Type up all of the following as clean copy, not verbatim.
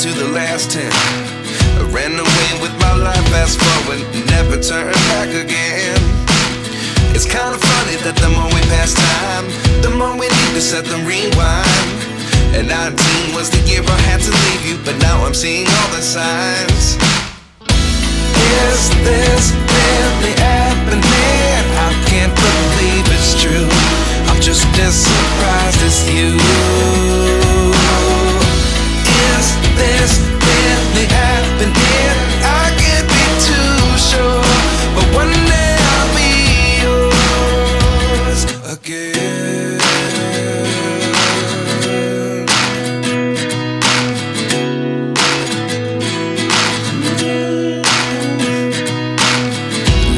to the last 10. I ran away with my life, fast forward, never turn back again. It's kind of funny that the more we pass time, the more we need to set the rewind. And 19 was the year I had to leave you, but now I'm seeing all the signs. Is this really happening? I can't believe it's true. I'm just as surprised as you. Is this really happening? I can't be too sure, but one day I'll be yours again.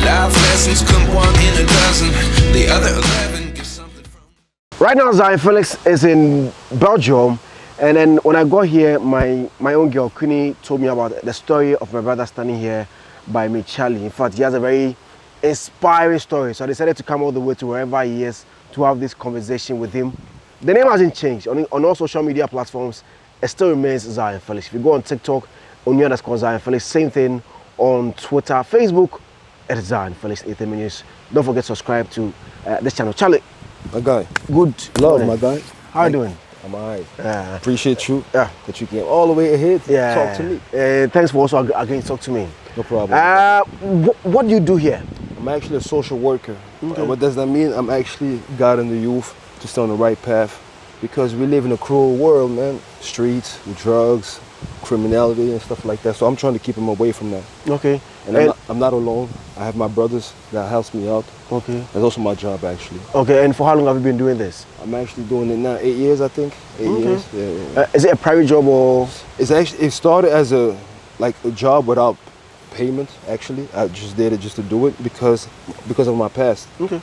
Life lessons come one in a dozen. The other 11 give something from. Right now, Zionfelix is in Belgium, and then when I got here, my own girl, Kuni, told me about the story of my brother standing here by me, Charlie. In fact, he has a very inspiring story, so I decided to come all the way to wherever he is to have this conversation with him. The name hasn't changed. On all social media platforms, it still remains Zionfelix. If you go on TikTok, @Zionfelix, same thing on Twitter, Facebook, it's Zionfelix 18 minutes. Don't forget to subscribe to this channel. Charlie. My guy. Good. Love, morning. my guy. How are you doing? I'm alright. Yeah. Appreciate you. Yeah. That you came all the way ahead to Yeah. talk to me. Thanks for also agreeing to talk to me. No problem. What do you do here? I'm actually a social worker. Okay. What does that mean? I'm actually guiding the youth to stay on the right path, because we live in a cruel world, man. Streets, drugs, criminality and stuff like that. So I'm trying to keep them away from that. Okay. And I'm not alone. I have my brothers that helps me out. Okay. That's also my job, actually. Okay, and for how long have you been doing this? I'm actually doing it now 8 years, I think. 8 years. Yeah. Is it a private job or? It started as a job without payment. Actually, I just did it just to do it because of my past. Okay.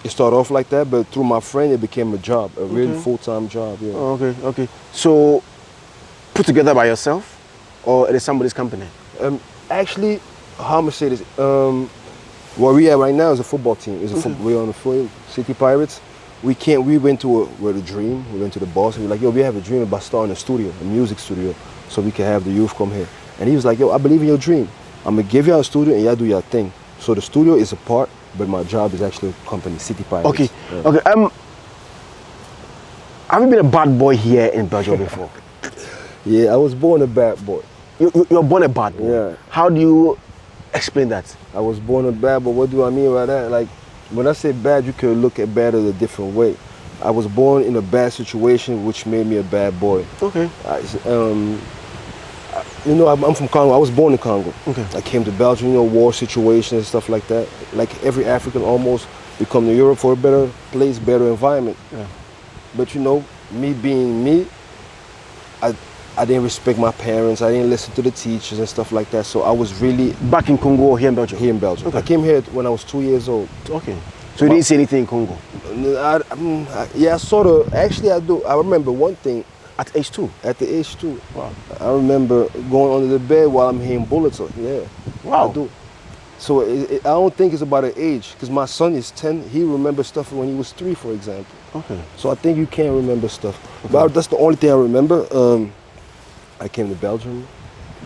It started off like that, but through my friend, it became a job, a real full-time job. Yeah. Oh, okay. Okay. So, put together by yourself, or it is somebody's company? Actually, how am I say this? Where we are right now is a football team. We're on the field, City Pirates. We went to a dream. We went to the boss and we were like, yo, we have a dream about starting a studio, a music studio, so we can have the youth come here. And he was like, yo, I believe in your dream. I'm gonna give you a studio and y'all do your thing. So the studio is a part, but my job is actually a company, City Pirates. Okay. Yeah. Okay. Have you been a bad boy here in Belgium before? Yeah, I was born a bad boy. You're born a bad boy. Yeah. How do you explain that? I was born a bad boy. What do I mean by that? Like, when I say bad, you could look at bad in a different way. I was born in a bad situation, which made me a bad boy. Okay. I'm from Congo. I was born in Congo. Okay. I came to Belgium, war situations and stuff like that. Like every African almost, we come to Europe for a better place, better environment. Yeah. But me being me, I didn't respect my parents. I didn't listen to the teachers and stuff like that. So I was really... Back in Congo or here in Belgium? Here in Belgium. Okay. I came here when I was 2 years old. Okay. So you didn't see anything in Congo? Yeah, sort of. Actually, I do. I remember one thing. At age 2? At the age 2. Wow. I remember going under the bed while I'm hearing bullets. Yeah. Wow. I do. So I don't think it's about an age, because my son is 10. He remembers stuff when he was 3, for example. Okay. So I think you can remember stuff. Okay. But that's the only thing I remember. I came to Belgium,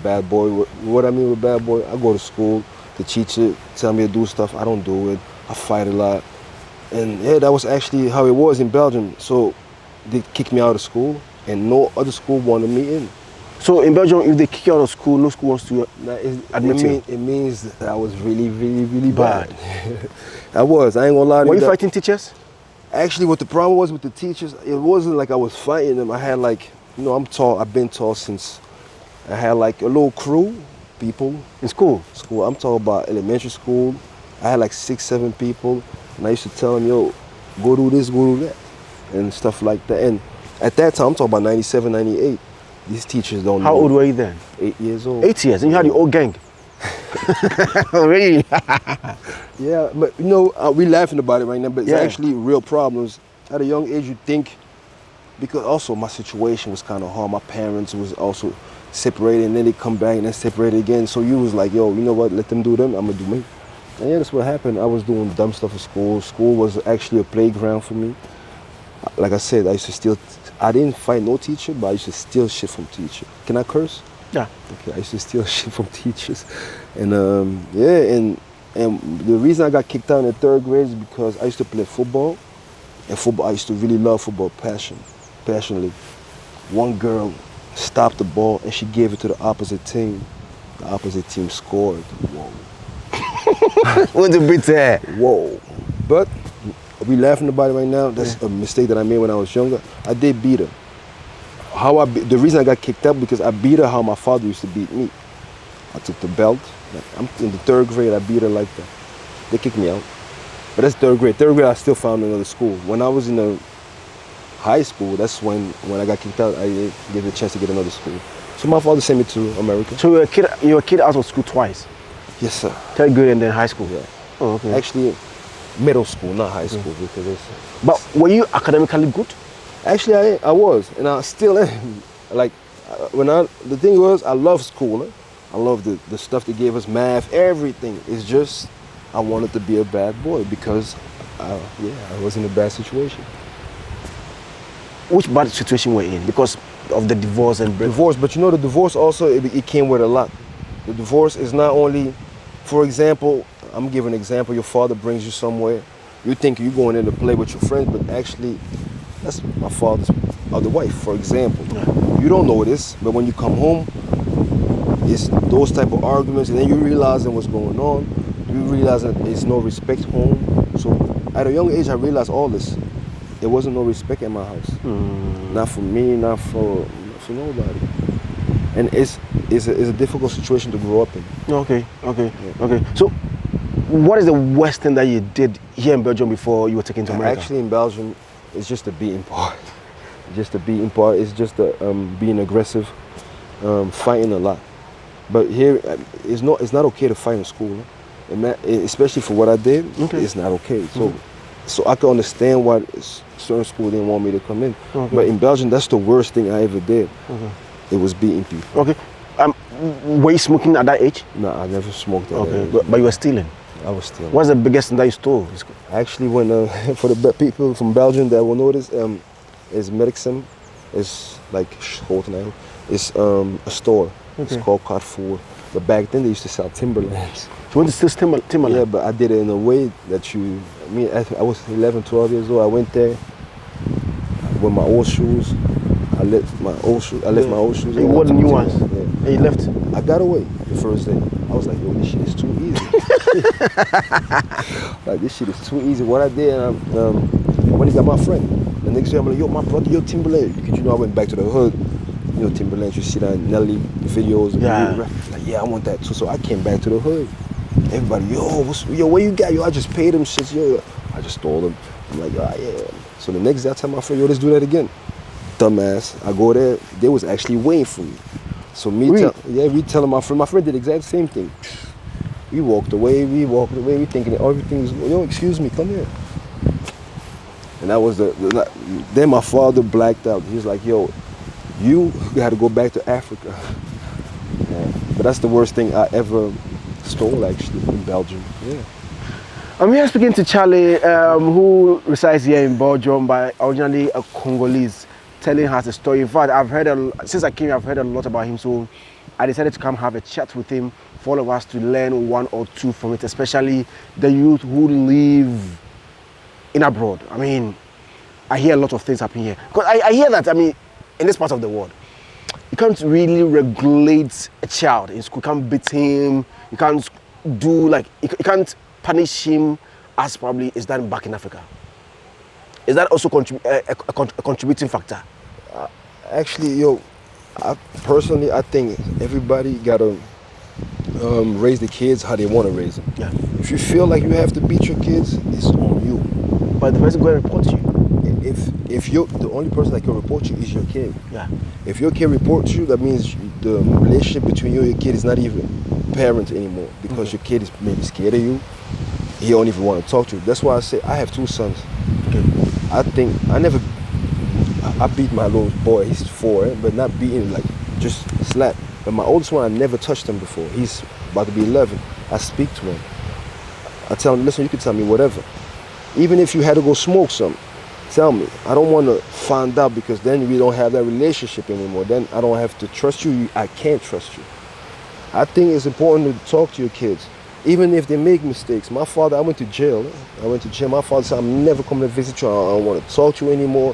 bad boy. What I mean with bad boy, I go to school, the teacher tell me to do stuff, I don't do it, I fight a lot. And yeah, that was actually how it was in Belgium. So they kicked me out of school and no other school wanted me in. So in Belgium, if they kick you out of school, no school wants to admit you? It means that I was really, really, really bad. I was, I ain't gonna lie to you. Were you fighting teachers? Actually, what the problem was with the teachers, it wasn't like I was fighting them. I had like, I'm tall, I've been tall since I had like a little crew, people. In school? I'm talking about elementary school. I had like 6, 7 people, and I used to tell them, yo, go do this, go do that, and stuff like that. And at that time, I'm talking about 97, 98. These teachers don't know. How old were you then? 8 years old. 8 years, and you had your old gang? Really? Yeah, but we laughing about it right now, but it's actually real problems. At a young age, you think, because also my situation was kind of hard. My parents was also separated, and then they come back and then separated again. So you was like, yo, you know what, let them do them, I'm gonna do me. And yeah, that's what happened. I was doing dumb stuff at school. School was actually a playground for me. Like I said, I used to steal I didn't fight no teacher, but I used to steal shit from teacher. Can I curse? Yeah. Okay, I used to steal shit from teachers. And and the reason I got kicked out in the 3rd grade is because I used to play football. And football, I used to really love football passionately. One girl stopped the ball and she gave it to the opposite team. The opposite team scored. Whoa. What's a bit there? Whoa. But we laughing about it right now. That's a mistake that I made when I was younger. I did beat her. The reason I got kicked out because I beat her how my father used to beat me. I took the belt. I'm in the 3rd grade. I beat her like that. They kicked me out. But that's 3rd grade. 3rd grade, I still found another school. When I was in the high school, that's when I got kicked out. I didn't get a chance to get another school. So my father sent me to America. So you were a kid out of school twice? Yes, sir. 3rd grade and then high school? Yeah. Oh, okay. Actually, middle school, not high school, because it's... But were you academically good? Actually, I was, and I still am. Like, the thing was, I love school. I love the stuff they gave us, math, everything. It's just, I wanted to be a bad boy because, I was in a bad situation. Which bad situation were you in? Because of the divorce and divorce, but you know the divorce also, it came with a lot. The divorce is not only, for example, I'm giving an example, your father brings you somewhere, you think you're going in to play with your friends, but actually, that's my father's other wife, for example. You don't know this, but when you come home, it's those type of arguments, and then you realizing what's going on, you realize that there's no respect home. So at a young age, I realized all this. There wasn't no respect in my house. Not for me, not for nobody. And it's a difficult situation to grow up in. Okay. So what is the worst thing that you did here in Belgium before you were taken to America? Actually, in Belgium, it's just the beating part. It's just being aggressive, fighting a lot. But here, it's not okay to fight in school. Especially for what I did, it's not okay. So I can understand why certain schools didn't want me to come in. But in Belgium, that's the worst thing I ever did. It was beating people. Okay. Were you smoking at that age? No, I never smoked at that age. But you were stealing? I was stealing. What's the biggest thing that you stole? Actually, when for the people from Belgium that will notice, is Medixem. It's like Schotenheim. It's a store. It's called Carrefour. But back then they used to sell Timberlands. You want to steal Timberland? Yeah, but I did it in a way that I was 11, 12 years old. I went there with my old shoes. I left my old shoes. And you wore the new ones? Yeah. And you left? I got away the first day. I was like, yo, this shit is too easy. Like, this shit is too easy. What I did, I went and got my friend. The next day I'm like, yo, my brother, yo, Timberland. Because I went back to the hood. You know, Timberland, you see that Nelly videos. Like, I want that too. So I came back to the hood. Everybody, yo, where you got? Yo, I just paid them shit. Yo, I just stole them. I'm like, yeah. So the next day I tell my friend, yo, let's do that again. Dumbass. I go there. They was actually waiting for me. So we telling my friend did the exact same thing. We walked away. We thinking that everything was, yo, excuse me, come here. And that was then my father blacked out. He was like, yo, you got to go back to Africa. Yeah. But that's the worst thing I ever stole, actually, in Belgium. Yeah. I'm here speaking to Charlie, who resides here in Belgium, but originally a Congolese, telling us a story. In fact, since I came here, I've heard a lot about him, so I decided to come have a chat with him for all of us to learn one or two from it, especially the youth who live in abroad. I mean, I hear a lot of things happening here. Because I hear that, in this part of the world, you can't really regulate a child in school. You can't beat him. You can't you can't punish him as probably is done back in Africa. Is that also a contributing factor? Actually, personally, I think everybody gotta raise the kids how they want to raise them. Yeah. If you feel like you have to beat your kids, it's on you. But the person going to report you. If the only person that can report you is your kid. Yeah. If your kid reports you, that means the relationship between you and your kid is not even parent anymore, because your kid is maybe scared of you. He don't even want to talk to you. That's why I say I have two sons. Okay. I think I beat my little boy. He's 4, but not beating, like just slap. But my oldest one, I never touched him before. He's about to be 11. I speak to him. I tell him, listen, you can tell me whatever. Even if you had to go smoke something, Tell me. I don't want to find out because then we don't have that relationship anymore. Then I don't have to trust you. I can't trust you. I think it's important to talk to your kids, even if they make mistakes. My father, I went to jail. My father said, I'm never coming to visit you. I don't want to talk to you anymore.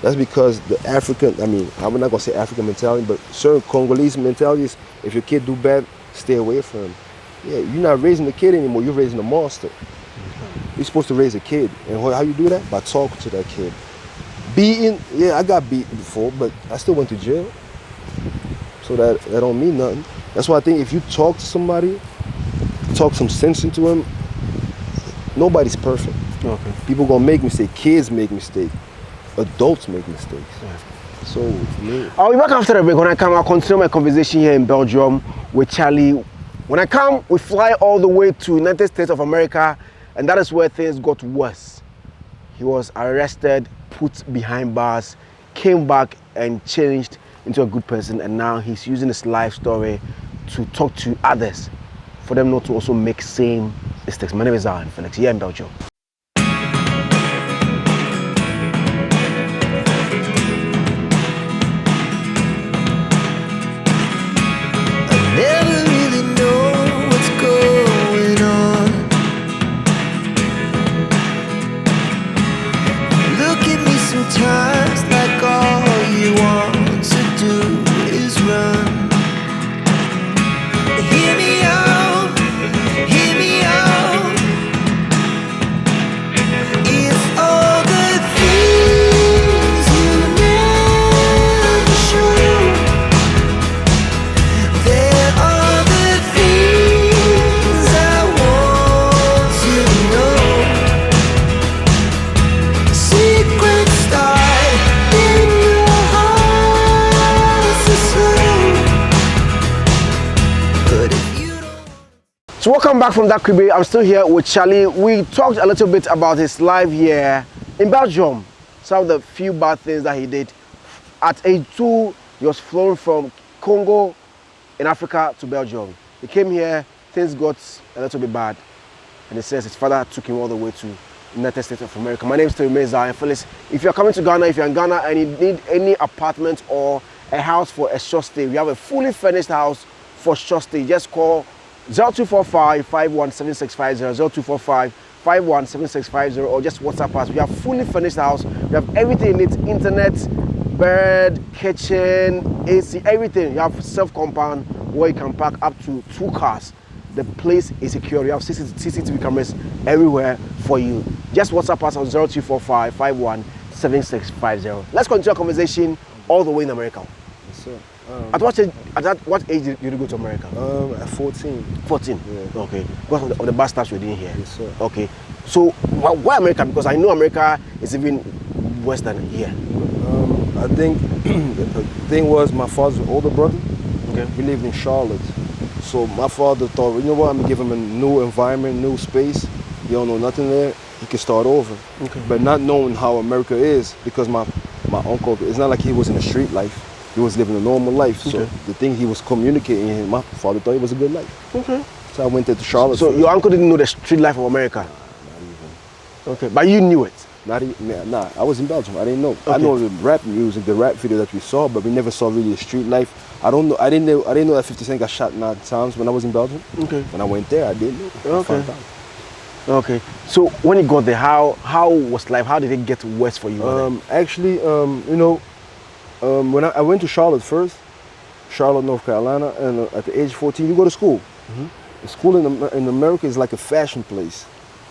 That's because the African, I mean, I'm not going to say African mentality, but certain Congolese mentalities, if your kid do bad, stay away from him. Yeah, you're not raising the kid anymore. You're raising a monster. You're supposed to raise a kid. And how you do that? By talking to that kid. Beating, yeah, I got beaten before, but I still went to jail. So that don't mean nothing. That's why I think if you talk to somebody, talk some sense into him, nobody's perfect. Okay. People gonna make mistakes. Kids make mistakes. Adults make mistakes. Yeah. So, yeah. I'll be back after the break. When I come, I'll continue my conversation here in Belgium with Charlie. When I come, we fly all the way to United States of America, and that is where things got worse. He was arrested, put behind bars, came back and changed into a good person, and now he's using his life story to talk to others for them not to also make same mistakes. My name is Zionfelix, here in Belgium. Never really know what's going on. Look at me sometimes like all you want to do is run. Hear me out, hear me out. It's all the things you never show. There are the things I want to know. Secrets start in your heart so slow. But if you don't. So welcome back from that cribbe. I'm still here with Charlie. We talked a little bit about his life here in Belgium. Some of the few bad things that he did. At age 2, he was flown from Congo in Africa to Belgium. He came here, things got a little bit bad. And he says his father took him all the way to United States of America. My name is Zionfelix. If you're coming to Ghana, if you're in Ghana and you need any apartment or a house for a short stay, we have a fully furnished house for short stay. Just call 0245 517650, 0245 517650, or just WhatsApp us. We have fully furnished house. We have everything in it: internet, bed, kitchen, AC, everything. You have self-compound where you can park up to 2 cars. The place is secure. We have CCTV cameras everywhere for you. Just WhatsApp us on 0245 517650. Let's continue our conversation all the way in America. Yes, sir. At what age did you go to America? At 14. 14? Yeah. Okay. Because of the bad stuff you didn't hear? Yes, sir. Okay. So why America? Because I know America is even worse than here. I think the thing was my father's older brother. Okay. He lived in Charlotte. So my father thought, you know what, I'm gonna give him a new environment, new space. He don't know nothing there. He can start over. Okay. But not knowing how America is, because my uncle, it's not like he was in a street life. He was living a normal life. So Okay. the thing he was communicating, my father thought it was a good life. Okay. So I went there to Charlotte. So your uncle didn't know the street life of America? Not even. Okay. But you knew it? Not even, nah, I was in Belgium. I didn't know. I Okay. know the rap music, the rap video that we saw, but we never saw really the street life. I didn't know that 50 Cent got shot 9 times when I was in Belgium. Okay. When I went there, I didn't know. I Okay. found out. Okay. So when you got there, how was life? How did it get worse for you? Actually, when I went to Charlotte first, Charlotte, North Carolina, and at the age of 14, you go to school. Mm-hmm. The school in America is like a fashion place.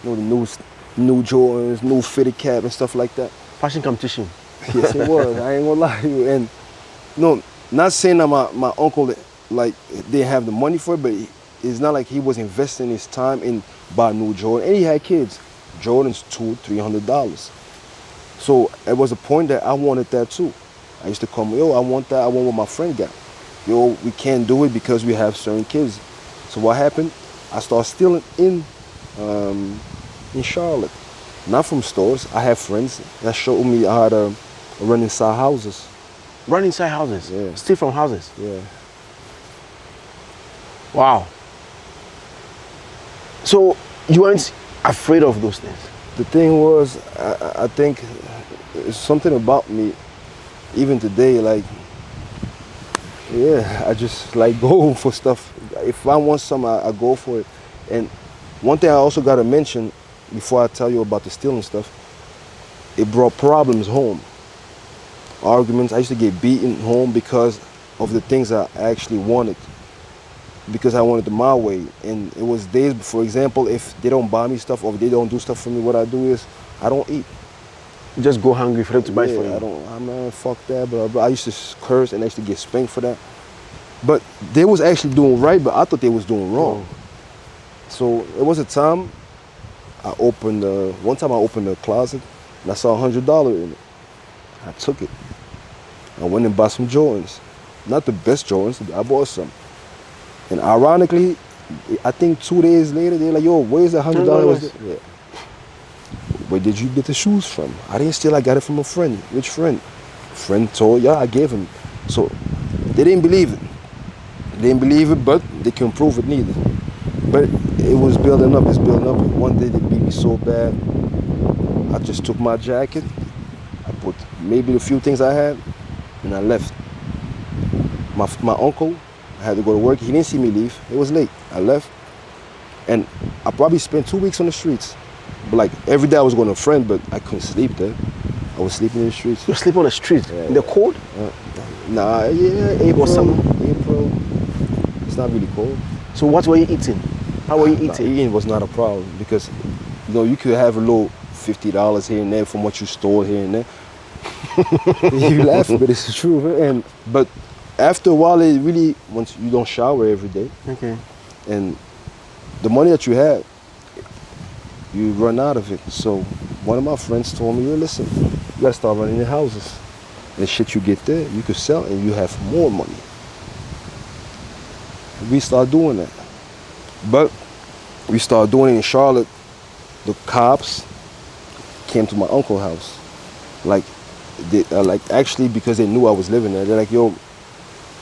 You know, the new Jordans, new fitted cap and stuff like that. Fashion competition? Yes, it was. I ain't gonna lie to you. And no, not saying that my uncle like didn't have the money for it, but it's not like he was investing his time in buying new Jordan. And he had kids. Jordans $200-300. So it was a point that I wanted that too. I used to come, yo, I want that. I want what my friend got. Yo, we can't do it because we have certain kids. So what happened? I started stealing in Charlotte. Not from stores. I have friends that showed me how to run inside houses. Run inside houses? Yeah. Steal from houses? Yeah. Wow. So you weren't afraid of those things? The thing was, I think it's something about me, even today, like, yeah, I just like go for stuff. If I want something, I go for it. And one thing I also got to mention before I tell you about the stealing stuff, it brought problems home. Arguments. I used to get beaten home because of the things I actually wanted, because I wanted it my way. And it was days, for example, if they don't buy me stuff or if they don't do stuff for me, what I do is I don't eat. You just go hungry for them to buy for you. Man, fuck that, bro. I used to curse and I used to get spanked for that. But they was actually doing right, but I thought they was doing wrong. So it was a time one time I opened the closet and I saw $100 in it. I took it. I went and bought some Jordans. Not the best Jordans, I bought some. And ironically, I think 2 days later, they're like, yo, where's that $100? Yeah. Where did you get the shoes from? I didn't steal, I got it from a friend. Which friend? Friend told, yeah, I gave him. So they didn't believe it. They didn't believe it, but they couldn't prove it neither. But it was building up, it's building up. One day they beat me so bad, I just took my jacket, I put maybe the few things I had, and I left. My uncle, I had to go to work, he didn't see me leave, it was late. I left, and I probably spent 2 weeks on the streets. But like every day I was going to a friend, but I couldn't sleep there. I was sleeping in the streets. You sleep on the streets? Yeah, in the cold? April, summer. April. It's not really cold. So what were you eating? How were you eating? Eating was not a problem because, you could have a little $50 here and there from what you stole here and there. You laugh, but it's true. But after a while, it really, once you don't shower every day, okay, and the money that you have, you run out of it. So one of my friends told me, listen, you gotta start running the houses. And shit you get there, you could sell and you have more money. We start doing that. But we started doing it in Charlotte. The cops came to my uncle's house. Actually because they knew I was living there. They're like, yo,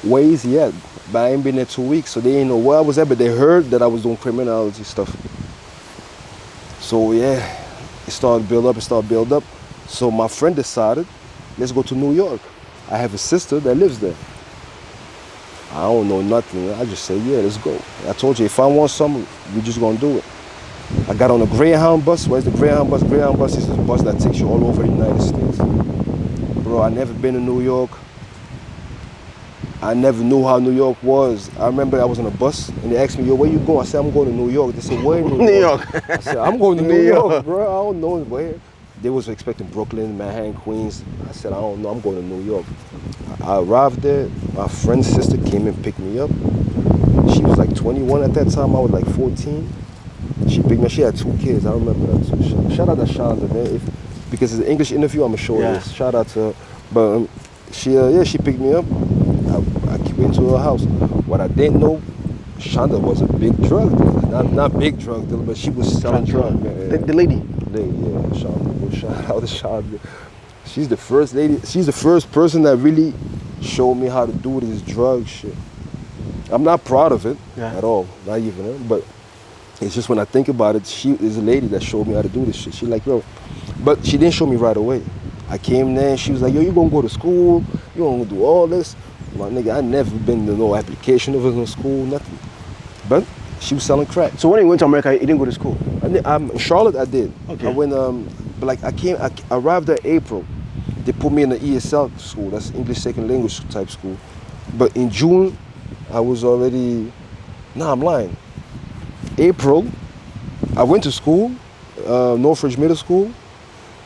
where is he at? But I ain't been there 2 weeks, so they didn't know where I was at, but they heard that I was doing criminality stuff. So yeah, it started to build up. So my friend decided, let's go to New York. I have a sister that lives there. I don't know nothing. I just said, yeah, let's go. I told you, if I want something, we're just gonna do it. I got on a Greyhound bus. Where's the Greyhound bus? Greyhound bus is a bus that takes you all over the United States. Bro, I never been to New York. I never knew how New York was. I remember I was on a bus and they asked me, yo, where you going? I said, I'm going to New York. They said, where in New York? I said, I'm going to New York, bro. I don't know where. They was expecting Brooklyn, Manhattan, Queens. I said, I don't know, I'm going to New York. I arrived there, my friend's sister came and picked me up. She was like 21 at that time, I was like 14. She picked me up, she had 2 kids, I remember that too. Shout out to Shonda, man. Because it's an English interview, I'm gonna show this. Shout out to her. But she picked me up. I went to her house. What I didn't know, Shonda was a big drug dealer. Not big drug dealer, but she was selling drugs. The lady? Yeah, Shonda. Shout out to Shonda. She's the first lady, she's the first person that really showed me how to do this drug shit. I'm not proud of it at all, not even her, but it's just when I think about it, she is a lady that showed me how to do this shit. She like, yo, but she didn't show me right away. I came there and she was like, yo, you gonna go to school? You gonna do all this? My nigga, I never been to no application of no school, nothing. But she was selling crack. So when you went to America, you didn't go to school? In Charlotte, I did. Okay. I went, but like I arrived there April. They put me in the ESL school, that's English Second Language type school. But in June, I was already, I'm lying. April, I went to school, Northridge Middle School,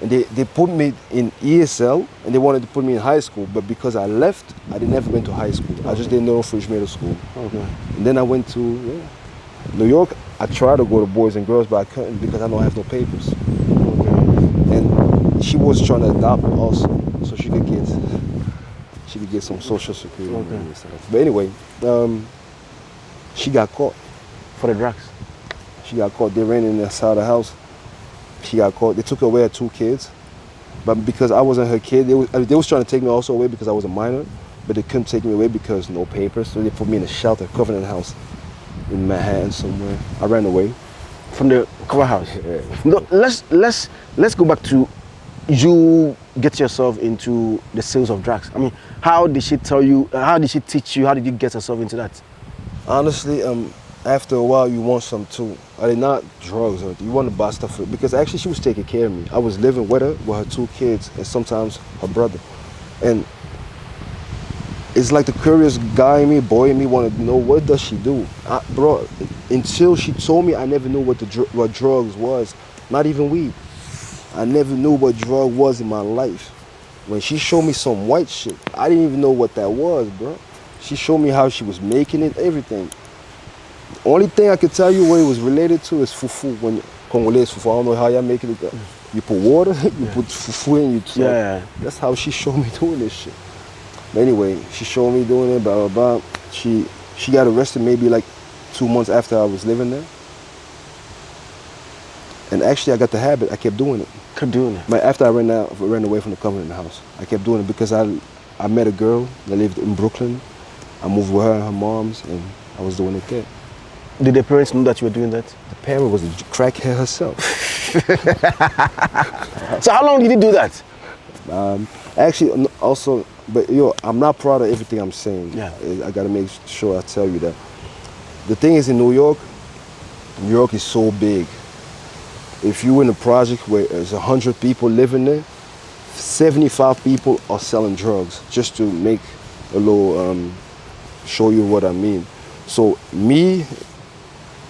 and they put me in ESL, and they wanted to put me in high school, but because I left, I never went to high school. I just did Northridge Middle School. Okay. And then I went to New York. I tried to go to Boys and Girls, but I couldn't because I don't have no papers. Okay. And she was trying to adopt me also, so she could get some social security. Okay. And stuff. But anyway, she got caught. For the drugs? She got caught. They ran in inside the house. She got caught. They took away her 2 kids. But because I wasn't her kid, they was trying to take me also away because I was a minor, but they couldn't take me away because no papers. So they put me in a shelter, Covenant House in Manhattan somewhere. I ran away. From the cover house. Yeah. No, let's go back to you get yourself into the sales of drugs. I mean, how did she tell you? How did she teach you? How did you get yourself into that? Honestly, after a while, you want some too. I did not drugs or you want to buy stuff because actually she was taking care of me. I was living with her, with her 2 kids, and sometimes her brother. And it's like the curious guy in me, boy in me, wanted to know what does she do, bro. Until she told me, I never knew what drugs was, not even weed. I never knew what drug was in my life. When she showed me some white shit, I didn't even know what that was, bro. She showed me how she was making it, everything. The only thing I could tell you what it was related to is fufu. When Congolese fufu, I don't know how y'all make it. You put water, you put fufu in, you talk. Yeah. That's how she showed me doing this shit. But anyway, she showed me doing it, blah, blah, blah. She got arrested maybe like 2 months after I was living there. And actually I got the habit, I kept doing it. Kept doing it? But after I ran away from the covenant house, I kept doing it because I met a girl that lived in Brooklyn. I moved with her and her mom's, and I was doing it there. Did the parents know that you were doing that? The parent was a crackhead herself. So how long did you do that? Actually, also, but yo, I'm not proud of everything I'm saying. Yeah. I gotta make sure I tell you that. The thing is, in New York is so big. If you're in a project where there's 100 people living there, 75 people are selling drugs, just to make a little, show you what I mean. So me,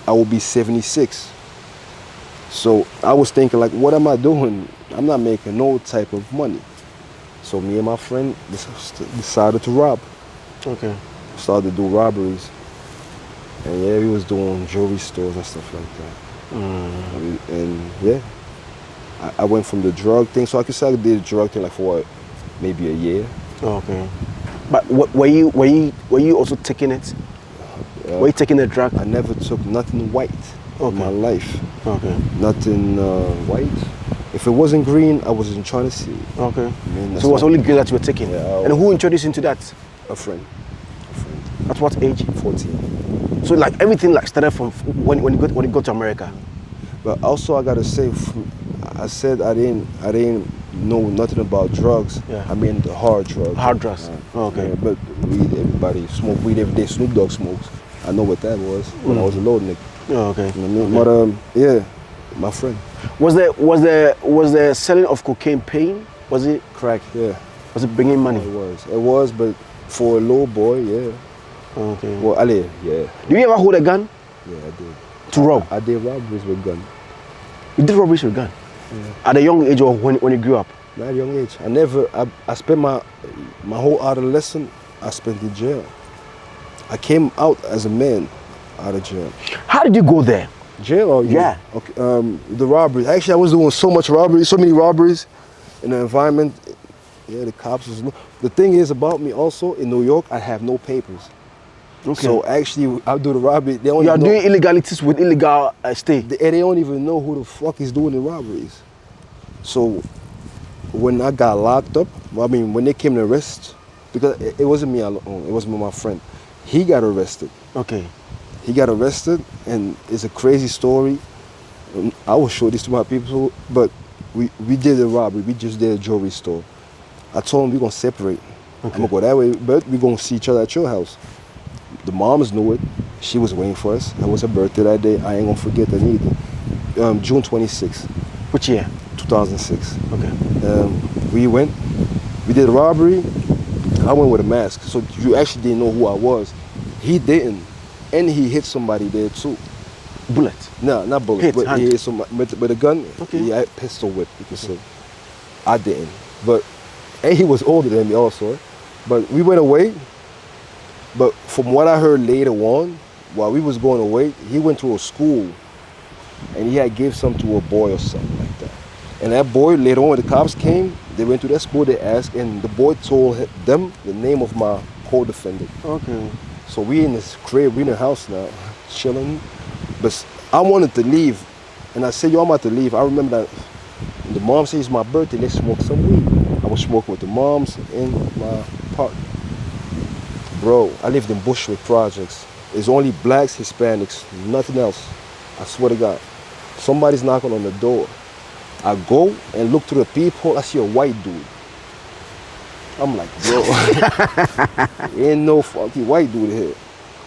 I will be 76. So I was thinking like, what am I doing? I'm not making no type of money. So me and my friend decided to rob. Okay. Started to do robberies. And yeah, we was doing jewelry stores and stuff like that. And yeah, I went from the drug thing. So I could say I did the drug thing like for maybe a year. Okay. But were you also taking it? Were you taking the drug? I never took nothing white in my life. Okay. Nothing white. If it wasn't green, I wasn't trying to see it. Okay. I mean, So it was only green that you were taking? Yeah, and who introduced you to that? A friend. At what age? 14. So like everything like started from when you got to America? But also I gotta say, I said I didn't know nothing about drugs. Yeah. I mean the hard drugs. Hard drugs. Okay. Yeah, but weed, everybody smoke weed every day. Snoop Dogg smokes. I know what that was when I was a little nigga. Oh, okay. You know what I mean? But yeah, my friend. Was the selling of cocaine paying? Was it Crack, yeah. Was it bringing money? It was, but for a little boy, yeah. Okay. Well, Ali, yeah. Do you ever hold a gun? Yeah, I did. To rob? I did robberies with gun. You did robberies with a gun? Yeah. At a young age or when you grew up? Not at a young age. I spent my whole adolescence, I spent in jail. I came out as a man out of jail. How did you go there? Jail or yeah. Okay. The robberies. Actually, I was doing so many robberies in the environment. Yeah, the cops was. The thing is about me also in New York, I have no papers. Okay. So actually, I do the robbery. They don't you are know, doing illegalities with illegal stay. They don't even know who the fuck is doing the robberies. So when I got locked up, I mean, when they came to arrest, because it wasn't me alone, it was my friend. He got arrested. Okay. He got arrested, and it's a crazy story. I will show this to my people, but we did a robbery. We just did a jewelry store. I told him we're gonna separate. Okay. I'm gonna go that way, but we're gonna see each other at your house. The moms knew it. She was waiting for us. It was her birthday that day. I ain't gonna forget that either. June 26th. Which year? 2006. Okay. We did a robbery. I went with a mask, so you actually didn't know who I was. He didn't, and he hit somebody there too. Bullet? No, not bullet, Hit, but hand. he hit somebody with a gun. Okay. He had pistol whip, you could say. I didn't, and he was older than me also. But we went away. But from what I heard later on, while we was going away, he went to a school, and he had gave some to a boy or something like that. And that boy, later on when the cops came, they went to that school, they asked, and the boy told them the name of my co-defendant. Okay. So we in this crib, we in the house now, chilling. But I wanted to leave, and I said, yo, I'm about to leave. I remember that when the mom said it's my birthday, let's smoke some weed. I was smoking with the moms in my partner. Bro, I lived in Bushwick projects. It's only blacks, Hispanics, nothing else. I swear to God. somebody's knocking on the door. I go and look through the peephole, I see a white dude. I'm like, bro, ain't no funky white dude here.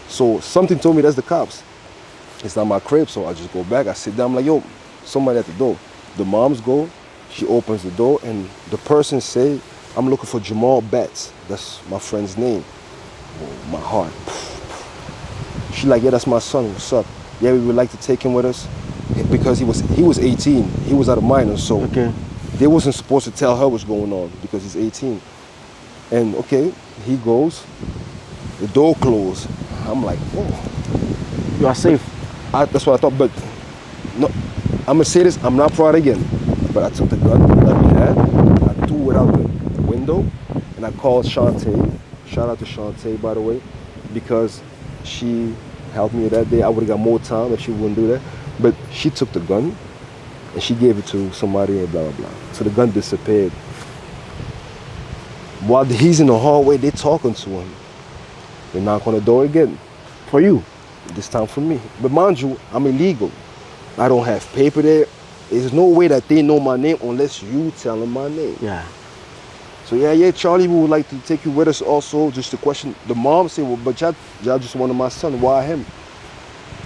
So something told me that's the cops. It's not my crib, so I just go back. I sit down, I'm like, yo, somebody at the door. The moms go, she opens the door, and the person say, I'm looking for Jamal Batts. That's my friend's name. Oh, my heart. She like, yeah, that's my son, what's up? Yeah, we would like to take him with us. Because he was 18, he was at a minor, so they wasn't supposed to tell her what's going on because he's 18. And okay, he goes, the door closed. I'm like, oh. You are safe. That's what I thought, but no, I'm gonna say this, I'm not proud again, but I took the gun that we had, I threw it out the window, and I called Shantae. Shout out to Shantae, by the way, because she helped me that day. I would've got more time if she wouldn't do that. But she took the gun, and she gave it to somebody, and blah, blah, blah. So the gun disappeared. While he's in the hallway, they're talking to him. They knock on the door again. For you? This time for me. But mind you, I'm illegal. I don't have paper there. There's no way that they know my name unless you tell them my name. Yeah. So yeah, Charlie, we would like to take you with us also. Just to question. The mom said, well, but y'all just wanted my son. Why him?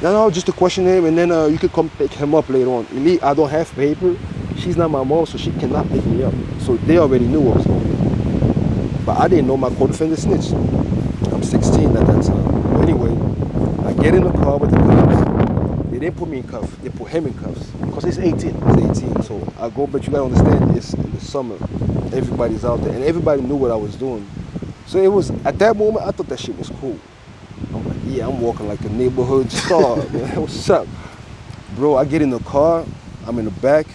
No, just to question him, and then you could come pick him up later on. I don't have paper. She's not my mom, so she cannot pick me up. So they already knew what was going on. But I didn't know my co-defendant snitched. I'm 16 at that time. Anyway, I get in the car with the cops. They didn't put me in cuffs. They put him in cuffs. Because he's 18. He's 18. So I go, but you gotta understand, it's in the summer. Everybody's out there, and everybody knew what I was doing. So it was, at that moment, I thought that shit was cool. I'm like, yeah, I'm walking like a neighborhood star, man. What's up? Bro, I get in the car, I'm in the back.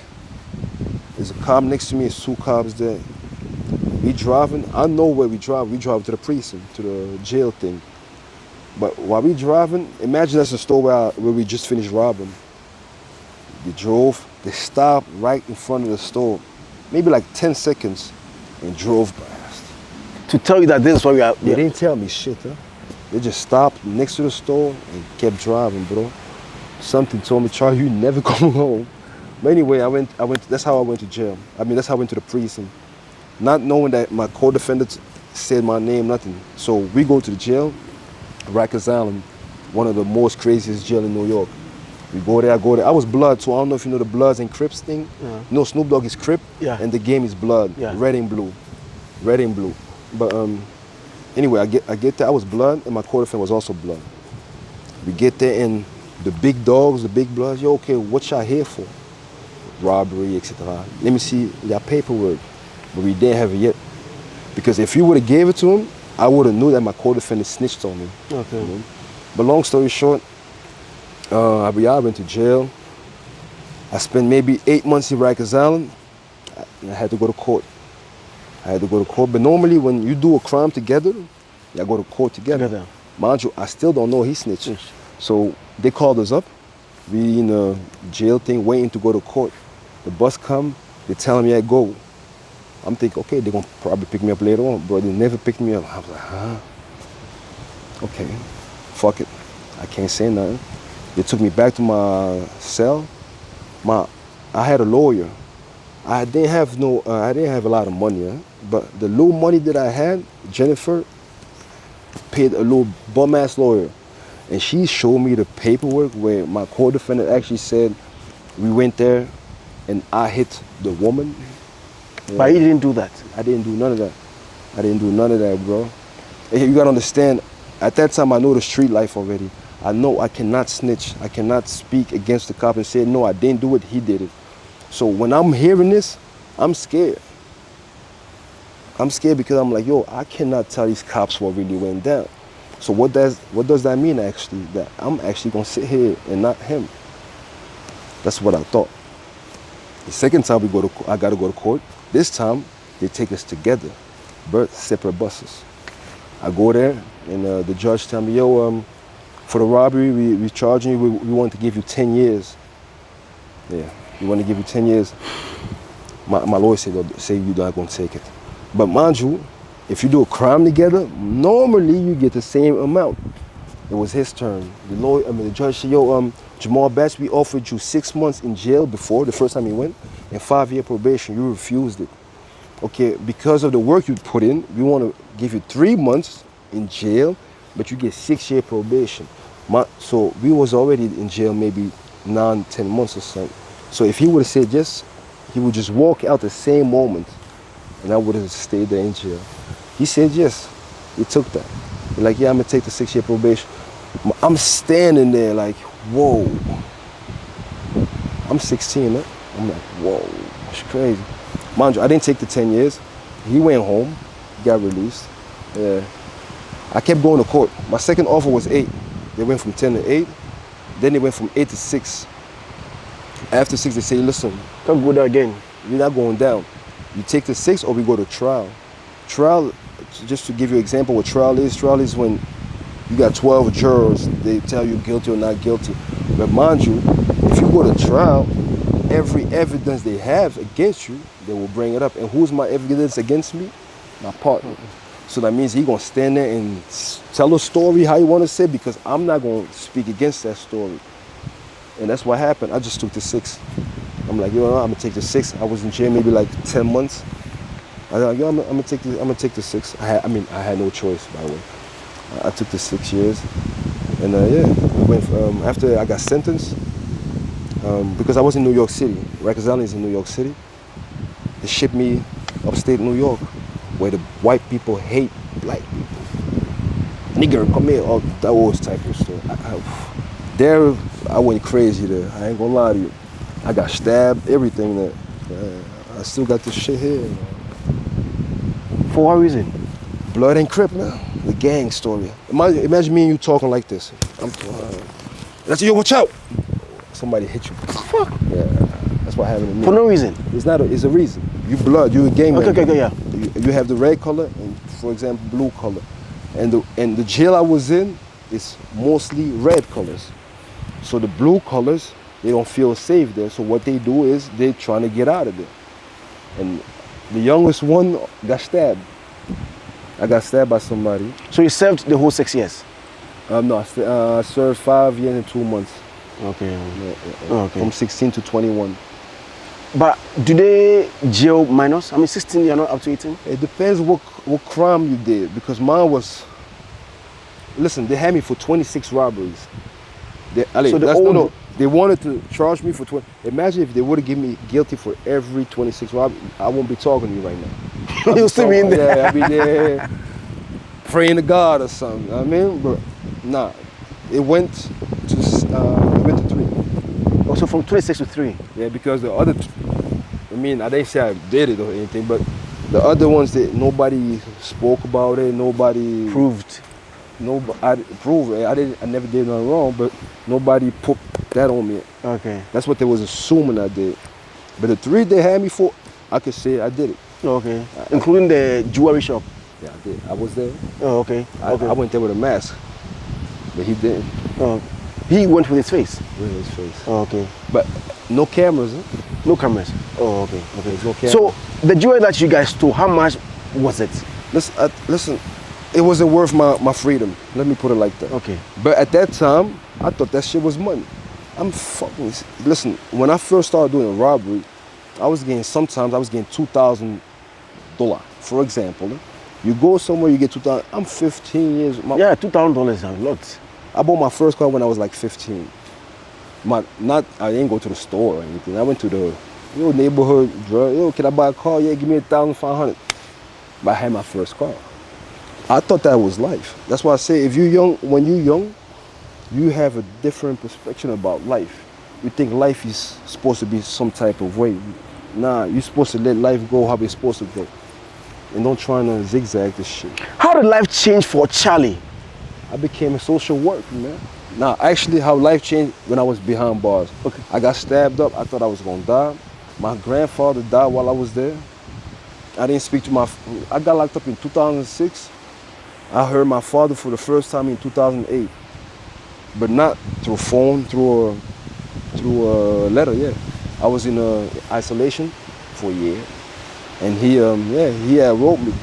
There's a cop next to me, there's two cops there. We driving, I know where we drive. We drive to the precinct, to the jail thing. But while we driving, imagine that's the store where we just finished robbing. They stopped right in front of the store. Maybe like 10 seconds, and drove past. To tell you that this is what we are. They didn't tell me shit, huh? They just stopped next to the store and kept driving, bro. Something told me, Charlie, you never come home. But anyway, I went. That's how I went to jail. I mean, that's how I went to the precinct. Not knowing that my co-defendants said my name, nothing. So we go to the jail, Rikers Island, one of the most craziest jail in New York. We go there, I go there. I was Blood, so I don't know if you know the Bloods and Crips thing. Yeah. You know, Snoop Dogg is Crip, and the game is Blood, red and blue. Red and blue. But anyway, I get there, I was Blood, and my co-defendant was also Blood. We get there, and the big dogs, the big Bloods, yo, okay, what y'all here for? Robbery, etc. Let me see your paperwork. But we didn't have it yet. Because if you would have gave it to him, I would have knew that my co-defendant snitched on me. Okay. You know? But long story short, I went to jail. I spent maybe 8 months in Rikers Island. I had to go to court. But normally when you do a crime together, you go to court together. Mind you, I still don't know he snitched. Yes. So they called us up. We in a jail thing, waiting to go to court. The bus come, they tell me I go. I'm thinking, okay, they're gonna probably pick me up later on. Bro, they never picked me up. I was like, huh? Okay, fuck it. I can't say nothing. They took me back to my cell. I had a lawyer. I didn't have a lot of money, but the little money that I had, Jennifer paid a little bum-ass lawyer. And she showed me the paperwork where my co-defendant actually said, we went there and I hit the woman. But you didn't do that? I didn't do none of that. Bro. You gotta understand, at that time I know the street life already. I know I cannot snitch. I cannot speak against the cop and say, no, I didn't do it, he did it. So when I'm hearing this, I'm scared. I'm scared because I'm like, yo, I cannot tell these cops what really went down. So what does that mean actually? That I'm actually gonna sit here and not him. That's what I thought. The second time I gotta go to court. This time they take us together, but separate buses. I go there and the judge tell me, yo, for the robbery we charging you. We want to give you 10 years. Yeah, we want to give you 10 years. My lawyer said you're not gonna take it. But mind you, if you do a crime together, normally you get the same amount. It was his turn. The judge said, yo, Jamal Batch, we offered you 6 months in jail before, the first time he went, and 5-year probation. You refused it. Okay, because of the work you put in, we want to give you 3 months in jail, but you get 6-year probation. So we was already in jail maybe 9, 10 months or something. So if he would have said yes, he would just walk out the same moment, and I would have stayed there in jail. He said yes. He took that. He's like, yeah, I'm gonna take the 6-year probation. I'm standing there like, whoa. I'm 16, huh? I'm like, whoa, it's crazy. Mind you, I didn't take the 10 years. He went home, got released. I kept going to court. My second offer was 8. They went from 10 to 8. Then they went from 8 to 6. After 6, they say, listen, Can't go there again. you're not going down. You take the 6 or we go to trial. Trial, just to give you an example what trial is when you got 12 jurors, they tell you guilty or not guilty. But mind you, if you go to trial, every evidence they have against you, they will bring it up. And who's my evidence against me? My partner. So that means he gonna stand there and tell a story how you wanna say, because I'm not gonna speak against that story. And that's what happened. I just took the 6. I'm like, yo, I'm gonna take the 6. I was in jail maybe like 10 months. I was like, yo, I'm gonna take the 6. I had no choice, by the way. I took the 6 years, and we went after I got sentenced, because I was in New York City. Rikers Island is in New York City. They shipped me upstate New York, where the white people hate black people. Nigger, come here, all that was type of stuff. There, I went crazy there. I ain't gonna lie to you. I got stabbed, everything there. I still got this shit here. For what reason? Blood and Crip, man. The gang story. Imagine me and you talking like this. That's yo, watch out! Somebody hit you. Fuck. Yeah, that's what happened to me. For no reason. It's a reason. You blood, you a gang member. Okay, yeah. You have the red color and, for example, blue color. And the jail I was in is mostly red colors. So the blue colors, they don't feel safe there. So what they do is they're trying to get out of there. And the youngest one got stabbed. I got stabbed by somebody. So you served the whole 6 years? No, I served 5 years and 2 months. Okay. Okay. From 16 to 21. But do they jail minors? I mean, 16, you're not up to 18? It depends what crime you did, because mine was, listen, they had me for 26 robberies. They wanted to charge me for 20. Imagine if they would have given me guilty for every 26 robberies, I won't be talking to you right now. You'll still be in there. Yeah, I'll be there praying to God or something. I mean, but nah, it went to 3. Also from 26 to 3? Yeah, because the other, I didn't say I did it or anything, but the other ones that nobody spoke about it, nobody Proved. I never did nothing wrong, but nobody put that on me. Okay. That's what they was assuming I did. But the 3 they had me for, I could say I did it. Okay. Including the jewelry shop? Yeah, I did. I was there. Oh, okay. I went there with a mask, but he didn't. Oh. He went with his face? With his face. Oh, okay. But no cameras, huh? No cameras? Oh, okay. There's no cameras. So, the jewelry that you guys stole, how much was it? Listen, it wasn't worth my freedom. Let me put it like that. Okay. But at that time, I thought that shit was money. Listen, when I first started doing a robbery, I was getting $2,000. For example, you go somewhere, you get $2,000. I'm 15 years. Yeah, $2,000 is a lot. I bought my first car when I was like 15. I didn't go to the store or anything. I went to the neighborhood drug. Can I buy a car? Yeah, give me $1,500. But I had my first car. I thought that was life. That's why I say when you're young, you have a different perspective about life. You think life is supposed to be some type of way. Nah, you're supposed to let life go how it's supposed to go. And don't try to zigzag this shit. How did life change for Charlie? I became a social worker, man. Now, actually, how life changed when I was behind bars. Okay. I got stabbed up. I thought I was gonna die. My grandfather died while I was there. I didn't speak to I got locked up in 2006. I heard my father for the first time in 2008, but not through phone, through a letter. Yeah, I was in isolation for a year, and he had wrote me.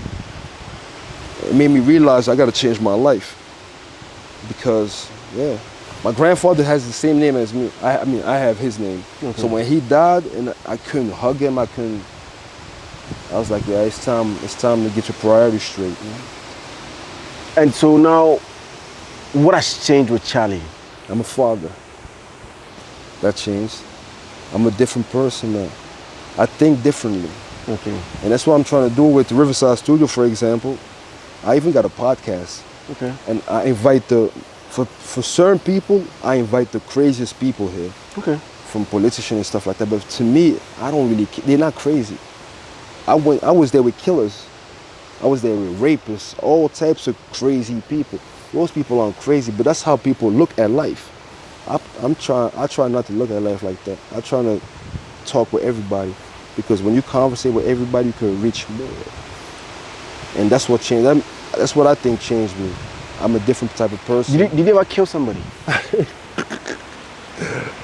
It made me realize I got to change my life. because my grandfather has the same name as me. I mean, I have his name. Okay. So when he died, and I couldn't hug him, I was like, yeah, it's time to get your priorities straight. And so now, what has changed with Charlie? I'm a father. That changed. I'm a different person now. I think differently. Okay. And that's what I'm trying to do with the Riverside Studio, for example. I even got a podcast. Okay. And I invite for certain people, I invite the craziest people here. Okay. From politicians and stuff like that. But to me, I don't really, they're not crazy. I was there with killers. I was there with rapists, all types of crazy people. Those people aren't crazy, but that's how people look at life. I try not to look at life like that. I try to talk with everybody, because when you conversate with everybody, you can reach more. And that's what changed. That's what I think changed me. I'm a different type of person. Did you ever kill somebody?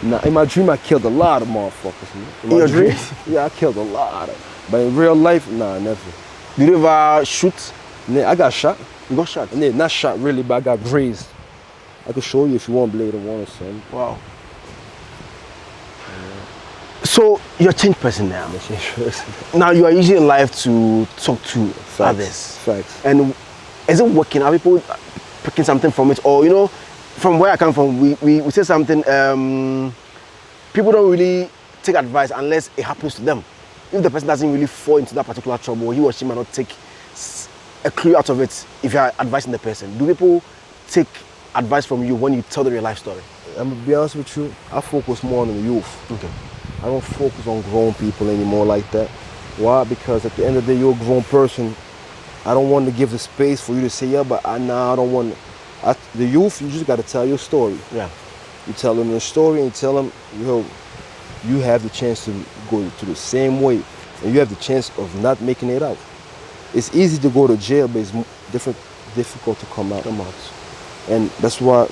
Nah, in my dream, I killed a lot of motherfuckers. Man. In your dream? Yeah, I killed a lot. But in real life, nah, never. Did you ever shoot? Nah, I got shot. You got shot? Nah, not shot really, but I got grazed. I could show you if you want Blade of One or something. Wow. So you're a changed person now. I'm a changed person. Now you are using life to talk to others. Facts. And is it working? Are people picking something from it? Or, you know, from where I come from, we say something, people don't really take advice unless it happens to them. If the person doesn't really fall into that particular trouble, he or she might not take a clue out of it if you are advising the person. Do people take advice from you when you tell them your life story? I'm gonna be honest with you, I focus more on the youth. Okay. I don't focus on grown people anymore like that. Why? Because at the end of the day, you're a grown person. I don't want to give the space for you to say, yeah, but I don't want to. The youth, you just got to tell your story. Yeah. You tell them your story and tell them, yo, you have the chance to go to the same way, and you have the chance of not making it out. It's easy to go to jail, but it's difficult to come out. And that's why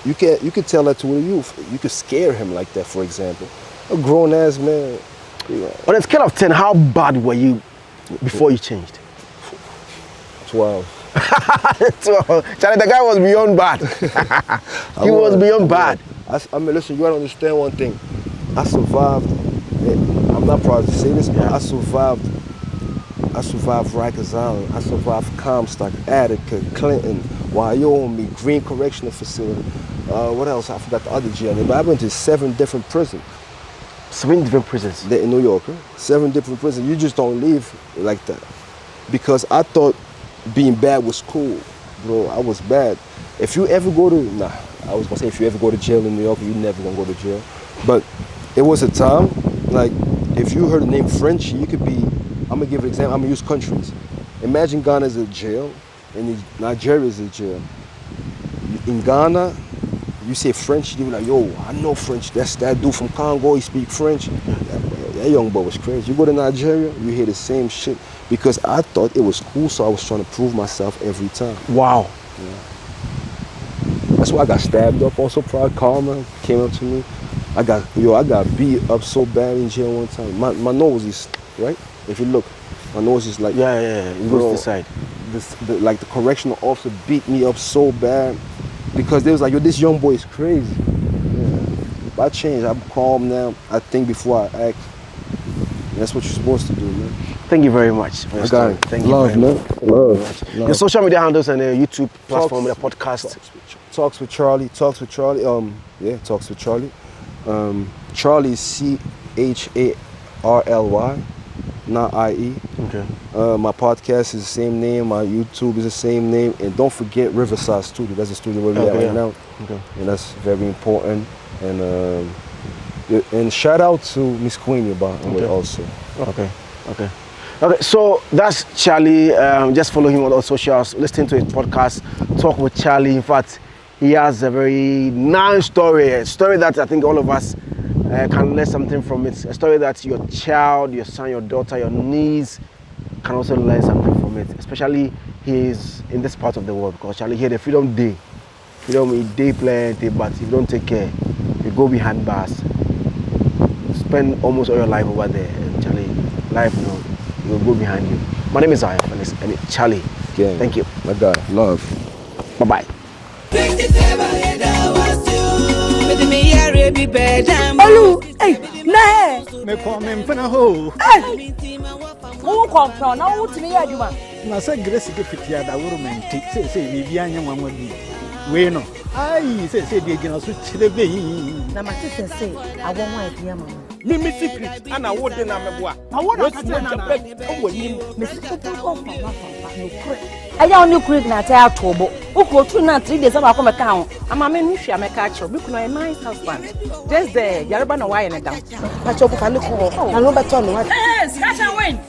you can tell that to the youth. You could scare him like that, for example. A grown ass man. On a scale of 10, how bad were you before you changed? 12. 12. Charlie, the guy was beyond bad. He was beyond bad. I mean, listen, you gotta understand one thing. I survived. I'm not proud to say this, but I survived Rikers Island. I survived Comstock, Attica, Clinton, Wyoming, Green Correctional Facility. What else? I forgot the other jail. But I went to 7 different prisons. 7 different prisons? In New York. 7 different prisons. You just don't leave like that. Because I thought being bad was cool. Bro, I was bad. If you ever go to, I was gonna say if you ever go to jail in New York, you're never gonna go to jail. But it was a time, like, if you heard the name French, you could be, I'm gonna give an example, I'm gonna use countries. Imagine Ghana is a jail, and Nigeria is a jail. In Ghana, you say French, you be like, yo, I know French. That's that dude from Congo, he speak French. That young boy was crazy. You go to Nigeria, you hear the same shit. Because I thought it was cool, so I was trying to prove myself every time. Wow. Yeah. That's why I got stabbed up. Also, Pride Karma came up to me. I got beat up so bad in jail one time. My nose is, right? If you look, my nose is like, Yeah. It goes to the side. Like the correctional officer beat me up so bad because they was like, yo, this young boy is crazy. Yeah. But I changed. I'm calm now. I think before I act. That's what you're supposed to do, man. Thank you very much for your story. Thank you very much. Love. Your social media handles and YouTube platform, the podcast. Talks with Charlie. Talks with Charlie. Charlie is CHARLY, not IE. Okay. My podcast is the same name. My YouTube is the same name. And don't forget Riverside Studio. That's the studio where we're at right now. Okay. And that's very important. And shout out to Miss Queenie about it also. Okay. So that's Charlie. Just follow him on all socials. Listen to his podcast, Talk with Charlie. In fact, he has a very nice story. A story that I think all of us can learn something from it. A story that your child, your son, your daughter, your niece can also learn something from it. Especially he is in this part of the world, because Charlie here the Freedom Day. Freedom Day plenty, but if you don't take care, you go behind bars. Spend almost all your life over there, and Charlie, life will go behind you. My name is Zionfelix, and Charlie. Yeah. Thank you. My guy, love. Bye-bye. Olu, hey, nah. Me come in for a hole. Hey, who come from? Now, what's me, Aduma? Na say Grace get fitia da woman take say Vivian young one be. We know. Aye, say the general switch the bay. Na my sister say, I won't want to hear mama. Mimi secret and I wouldn't know. I want to I only create na tell Tobo. Uko 2 na 3 days about come town. I'm a man who make catch up. Because a nice husband. Just there, Yaruba no why and down. But you can look over. I know better no. Yes, catch and win.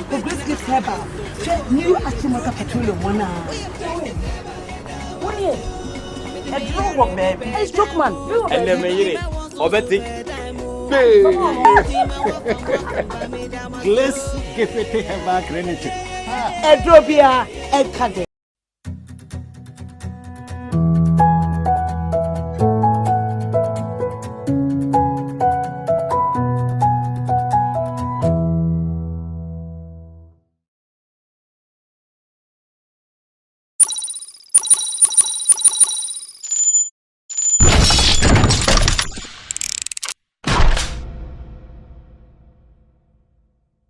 The great gift ever. New Achimota petroleum one hour. 1 year. A drone baby. Hey, stroke man. And then me Obeti. Let's give it back Greenwich. A drobia, a caddy.